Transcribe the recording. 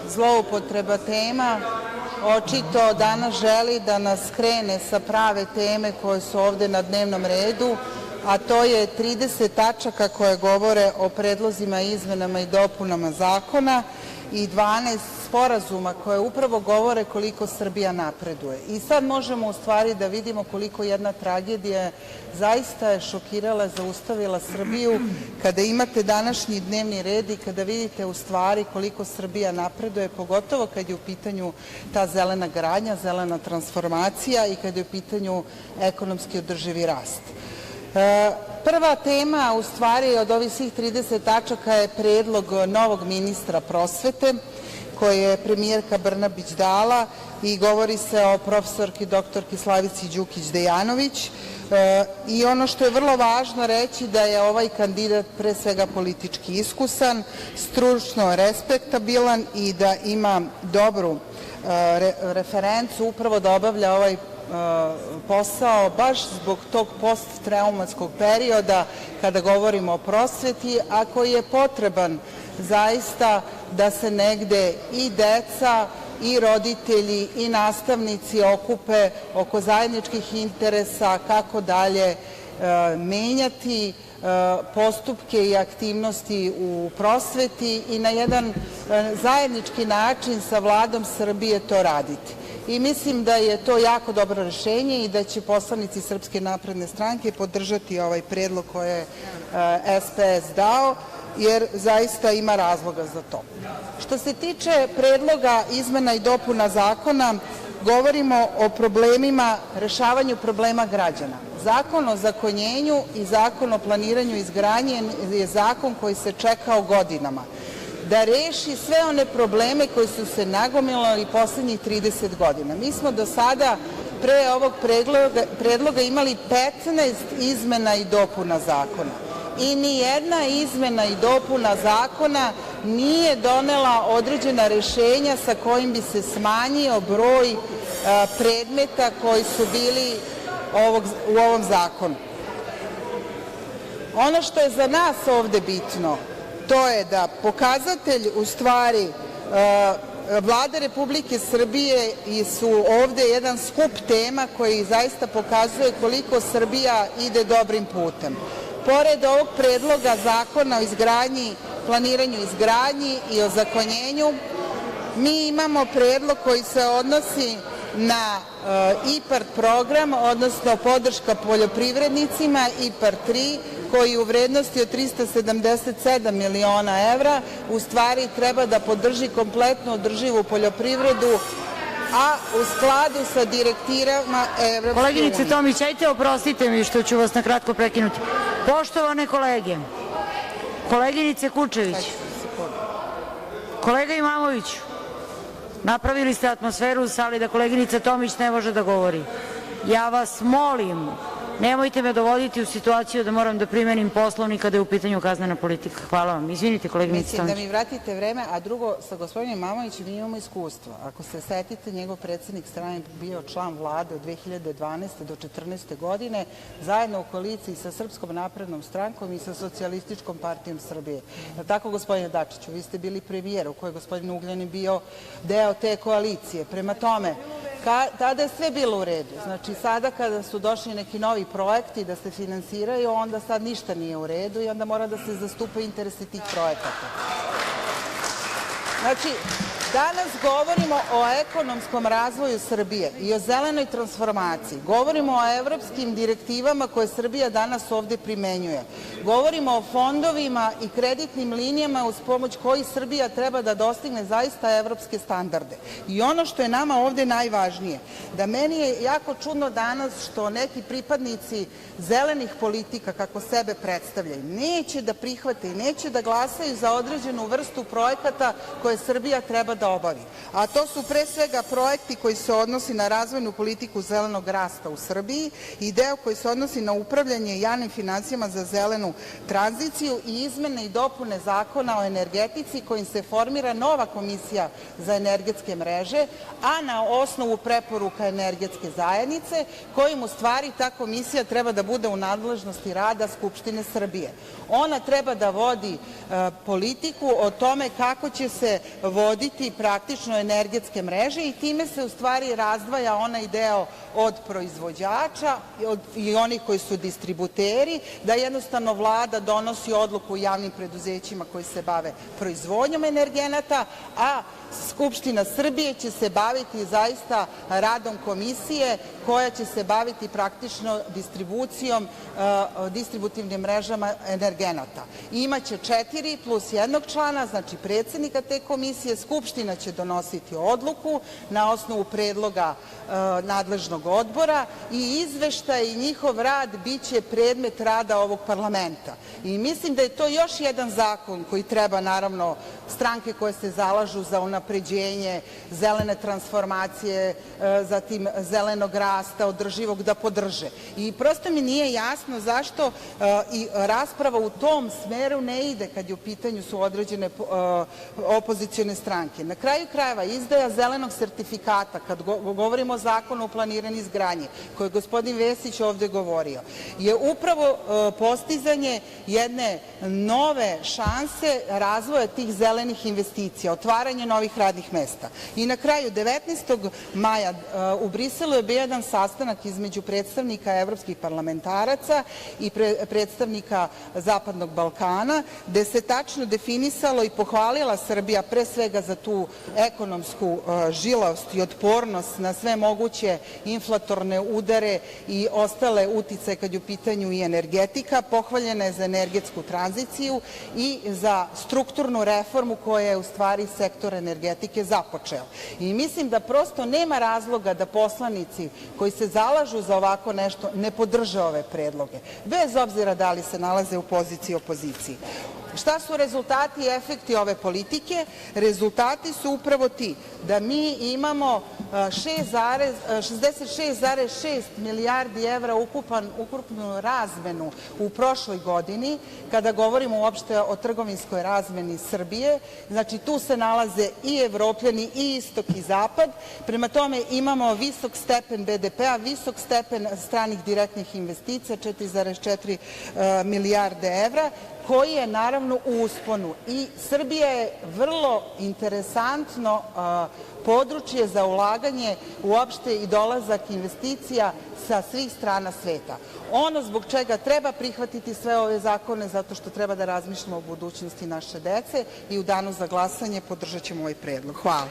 zloupotreba tema očito danas želi da nas skrene sa prave teme koje su ovde na dnevnom redu, a to je 30 tačaka koje govore o predlozima, izmenama i dopunama zakona i 12 sporazuma koje upravo govore koliko Srbija napreduje. I sad možemo u stvari da vidimo koliko jedna tragedija zaista je šokirala, zaustavila Srbiju kada imate današnji dnevni red i kada vidite u stvari koliko Srbija napreduje, pogotovo kad je u pitanju ta zelena gradnja, zelena transformacija i kada je u pitanju ekonomski održivi rast. Prva tema u stvari od ovih svih 30 tačaka je predlog novog ministra prosvete koje je premijerka Brnabić dala i govori se o profesorki doktorki Slavici Đukić Dejanović. I ono što je vrlo važno reći da je ovaj kandidat pre svega politički iskusan, stručno respektabilan i da ima dobru referencu upravo da obavlja ovaj posao baš zbog tog posttraumatskog perioda kada govorimo o prosveti, a koji je potreban zaista da se negde i deca i roditelji i nastavnici okupe oko zajedničkih interesa kako dalje menjati postupke i aktivnosti u prosveti i na jedan zajednički način sa Vladom Srbije to raditi. I mislim da je to jako dobro rešenje i da će poslanici Srpske napredne stranke podržati ovaj predlog koji je SPS dao, jer zaista ima razloga za to. Što se tiče predloga izmena i dopuna zakona, govorimo o problemima, rešavanju problema građana. Zakon o zakonjenju i Zakon o planiranju i izgradnji je zakon koji se čekao godinama da reši sve one probleme koji su se nagomilali poslednjih 30 godina. Mi smo do sada pre ovog predloga imali 15 izmena i dopuna zakona i nijedna izmena i dopuna zakona nije donela određena rešenja sa kojim bi se smanjio broj predmeta koji su bili u ovom zakonu. Ono što je za nas ovde bitno, to je da pokazatelj u stvari Vlade Republike Srbije su ovde jedan skup tema koji zaista pokazuje koliko Srbija ide dobrim putem. Pored ovog predloga zakona o izgradnji, planiranju i izgradnji i o zakonjenju, mi imamo predlog koji se odnosi na IPARD program, odnosno podrška poljoprivrednicima IPARD 3, koji u vrednosti od 377 miliona evra u stvari treba da podrži kompletno održivu poljoprivredu, a u skladu sa direktivama Evropske unije. Koleginice Tomić, ajte oprostite mi što ću vas na kratko prekinuti. Poštovane kolege, koleginice Kučević, kolega Imamoviću, napravili ste atmosferu u sali da koleginica Tomić ne može da govori. Ja vas molim, nemojte me dovoditi u situaciju da moram da primenim Poslovnik kada je u pitanju kaznena politika. Hvala vam. Izvinite, koleginice Tomić. Mislim da mi vratite vreme, a drugo, sa gospodinom Imamovićem mi imamo iskustvo. Ako se setite, njegov predsednik strane bio član Vlade od 2012. do 2014. godine, zajedno u koaliciji sa Srpskom naprednom strankom i sa Socijalističkom partijom Srbije. Tako, gospodine Dačiću, vi ste bili premijer u kojoj je gospodin Ugljanin bio deo te koalicije. Prema tome, tada je sve bilo u redu. Znači, sada kada su došli neki novi projekti da se finansiraju, onda sad ništa nije u redu i onda mora da se zastupaju interesi tih projekata. Znači, danas govorimo o ekonomskom razvoju Srbije i o zelenoj transformaciji. Govorimo o evropskim direktivama koje Srbija danas ovde primenjuje. Govorimo o fondovima i kreditnim linijama uz pomoć kojih Srbija treba da dostigne zaista evropske standarde. I ono što je nama ovde najvažnije, da meni je jako čudno danas što neki pripadnici zelenih politika, kako sebe predstavljaju, neće da prihvate i neće da glasaju za određenu vrstu projekata koje Srbija treba da obavi. A to su pre svega projekti koji se odnosi na razvojnu politiku zelenog rasta u Srbiji i deo koji se odnosi na upravljanje javnim finansijama za zelenu tranziciju i izmene i dopune Zakona o energetici kojim se formira nova komisija za energetske mreže, a na osnovu preporuka energetske zajednice kojim u stvari ta komisija treba da bude u nadležnosti rada Skupštine Srbije. Ona treba da vodi politiku o tome kako će se voditi donosi praktično energetske mreže i time se u stvari razdvaja onaj deo od proizvođača i onih koji su distributeri, da jednostavno Vlada donosi odluku u javnim preduzećima koji se bave proizvodnjom energenata, a Skupština Srbije će se baviti zaista radom komisije koja će se baviti praktično distribucijom, distributivnim mrežama energenata. Imaće 4 plus 1 člana, znači predsednika te komisije. Skupština će donositi odluku na osnovu predloga nadležnog odbora i izveštaj i njihov rad biće predmet rada ovog parlamenta. I mislim da je to još jedan zakon koji treba, naravno, stranke koje se zalažu za unapređenje zelene transformacije, zatim zelenog rasta, održivog, da podrže. I prosto mi nije jasno zašto i rasprava u tom smeru ne ide kad je u pitanju su određene opozicione stranke. Na kraju krajeva, izdaja zelenog sertifikata, kad govorimo o Zakonu o planiranju i izgradnji, koji je gospodin Vesić ovde govorio, je upravo postizanje jedne nove šanse razvoja tih zelenih investicija, otvaranje novih radnih mesta. I na kraju, 19. maja u Briselu je bio jedan sastanak između predstavnika evropskih parlamentaraca i predstavnika Zapadnog Balkana, gde se tačno definisalo i pohvalila Srbija pre svega za tu ekonomsku žilavost i otpornost na sve moguće inflatorne udare i ostale uticaje kad je u pitanju i energetika. Pohvaljena je za energetsku tranziciju i za strukturnu reformu koja je u stvari sektor energetike započeo. I mislim da prosto nema razloga da poslanici koji se zalažu za ovako nešto ne podrže ove predloge, bez obzira da li se nalaze u poziciji ili opoziciji. Šta su rezultati i efekti ove politike? Rezultati su upravo ti da mi imamo 66,6 milijardi evra ukupnu razmenu u prošloj godini, kada govorimo uopšte o trgovinskoj razmeni Srbije. Znači, tu se nalaze i Evropljani i istok i zapad. Prema tome, imamo visok stepen BDP-a, visok stepen stranih direktnih investicija, 4,4 milijarde evra, koji je naravno u usponu. I Srbija je vrlo interesantno područje za ulaganje uopšte i dolazak investicija sa svih strana sveta. Ono zbog čega treba prihvatiti sve ove zakone, zato što treba da razmišljamo o budućnosti naše dece i u danu za glasanje podržaćemo ovaj predlog. Hvala.